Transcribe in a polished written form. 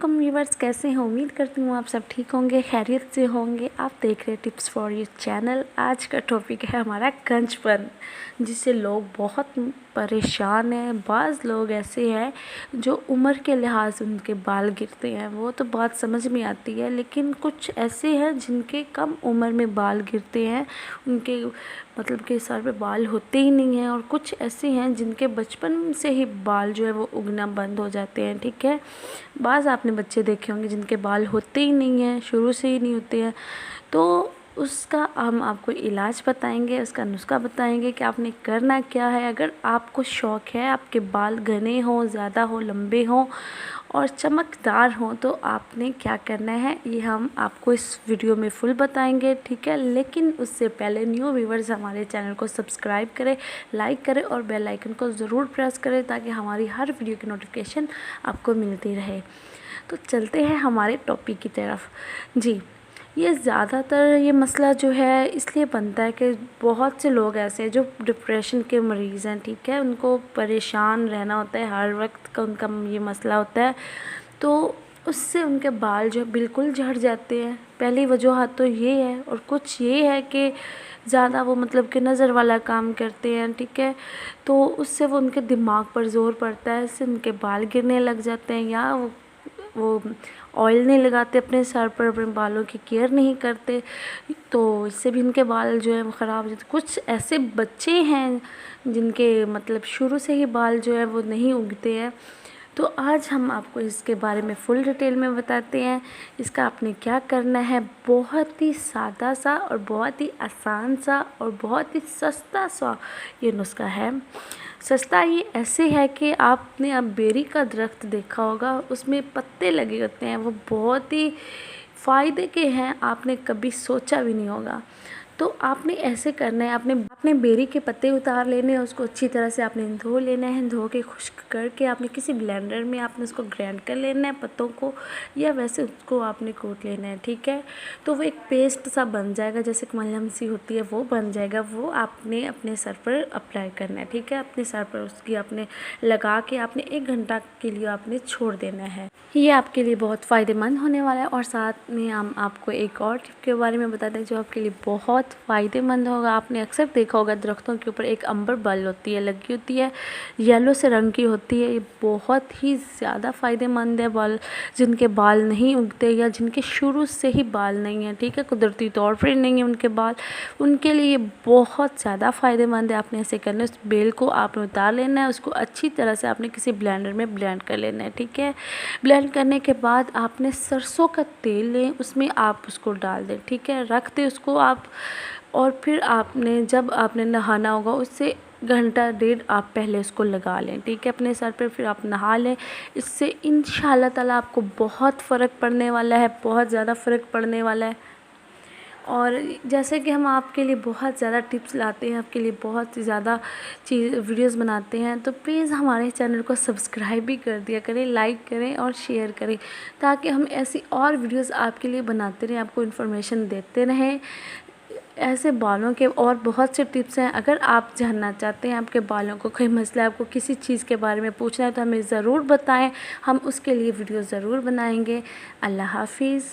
Welcome viewers, कैसे हैं? उम्मीद करती हूँ आप सब ठीक होंगे, खैरियत से होंगे। आप देख रहे हैं टिप्स फॉर यू चैनल। आज का टॉपिक है हमारा कंचपन, जिससे लोग बहुत परेशान हैं। बाज़ लोग ऐसे हैं जो उम्र के लिहाज से उनके बाल गिरते हैं, वो तो बात समझ में आती है, लेकिन कुछ ऐसे हैं जिनके कम उम्र में बाल गिरते हैं, उनके मतलब के सर पे बाल होते ही नहीं हैं। और कुछ ऐसे हैं जिनके बचपन से ही बाल जो है वो उगना बंद हो जाते हैं। ठीक है, बाज़ आपने बच्चे देखे होंगे जिनके बाल होते ही नहीं हैं, शुरू से ही नहीं होते हैं। तो उसका हम आपको इलाज बताएंगे, उसका नुस्खा बताएंगे कि आपने करना क्या है। अगर आपको शौक़ है आपके बाल घने हों, ज़्यादा हो, लंबे हों और चमकदार हों, तो आपने क्या करना है ये हम आपको इस वीडियो में फुल बताएंगे। ठीक है, लेकिन उससे पहले न्यू व्यूवर्स हमारे चैनल को सब्सक्राइब करें, लाइक करें और बेल आइकन को ज़रूर प्रेस करें ताकि हमारी हर वीडियो की नोटिफिकेशन आपको मिलती रहे। तो चलते हैं हमारे टॉपिक की तरफ। जी, ये ज़्यादातर ये मसला जो है इसलिए बनता है कि बहुत से लोग ऐसे हैं जो डिप्रेशन के मरीज़ हैं। ठीक है, उनको परेशान रहना होता है, हर वक्त का उनका ये मसला होता है, तो उससे उनके बाल जो है बिल्कुल झड़ जाते हैं। पहली वजूहत तो ये है, और कुछ ये है कि ज़्यादा वो मतलब कि नज़र वाला काम करते हैं। ठीक है, तो उससे वो उनके दिमाग पर ज़ोर पड़ता है, इससे उनके बाल गिरने लग जाते हैं, या वो ऑयल नहीं लगाते अपने सर पर, अपने बालों की केयर नहीं करते, तो इससे भी उनके बाल जो है वो ख़राब हो जाते। कुछ ऐसे बच्चे हैं जिनके मतलब शुरू से ही बाल जो है वो नहीं उगते हैं, तो आज हम आपको इसके बारे में फुल डिटेल में बताते हैं। इसका आपने क्या करना है, बहुत ही सादा सा और बहुत ही आसान सा और बहुत ही सस्ता सा ये नुस्खा है। सस्ता ये ऐसे है कि आपने अब बेरी का दरख्त देखा होगा, उसमें पत्ते लगे होते हैं, वो बहुत ही फ़ायदे के हैं, आपने कभी सोचा भी नहीं होगा। तो आपने ऐसे करना है, आपने बेरी के पत्ते उतार लेने हैं, उसको अच्छी तरह से आपने धो लेना है। धो के खुश्क करके आपने किसी ब्लेंडर में आपने उसको ग्राइंड कर लेना है पत्तों को, या वैसे उसको आपने कूट लेना है। ठीक है, तो वो एक पेस्ट सा बन जाएगा, जैसे मलहम सी होती है वो बन जाएगा। वो आपने अपने सर पर अप्लाई करना है। ठीक है, अपने सर पर उसकी आपने लगा के आपने 1 घंटा के लिए आपने छोड़ देना है। ये आपके लिए बहुत फ़ायदेमंद होने वाला है। और साथ में हम आपको एक और टिप के बारे में बताते हैं जो आपके लिए बहुत फ़ायदेमंद होगा। आपने अक्सर देखा होगा दरख्तों के ऊपर एक अंबर बल होती है, लगी होती है, येलो से रंग की होती है। ये बहुत ही ज़्यादा फ़ायदेमंद है बाल जिनके बाल नहीं उगते या जिनके शुरू से ही बाल नहीं है। ठीक है, कुदरती तौर पर नहीं है उनके बाल, उनके लिए ये बहुत ज़्यादा फ़ायदेमंद है। आपने ऐसे करना है, उस बेल को आपने उतार लेना है, उसको अच्छी तरह से आपने किसी ब्लेंडर में ब्लेंड कर लेना है। ठीक है, ब्लेंड करने के बाद आपने सरसों का तेल लें, उसमें आप उसको डाल दें। ठीक है, रख दें उसको आप, और फिर आपने जब आपने नहाना होगा उससे घंटा डेढ़ आप पहले उसको लगा लें। ठीक है, अपने सर पर, फिर आप नहा लें। इससे इंशाल्लाह ताला आपको बहुत फ़र्क पड़ने वाला है, बहुत ज़्यादा फ़र्क पड़ने वाला है। और जैसे कि हम आपके लिए बहुत ज़्यादा टिप्स लाते हैं, आपके लिए बहुत ज़्यादा वीडियोस बनाते हैं, तो प्लीज़ हमारे चैनल को सब्सक्राइब भी कर दिया करें, लाइक करें और शेयर करें, ताकि हम ऐसी और वीडियोस आपके लिए बनाते रहें, आपको इन्फॉर्मेशन देते रहें। ऐसे बालों के और बहुत से टिप्स हैं। अगर आप जानना चाहते हैं आपके बालों को कोई मसला है, आपको किसी चीज़ के बारे में पूछना है, तो हमें ज़रूर बताएं, हम उसके लिए वीडियो ज़रूर बनाएंगे। अल्लाह हाफिज़।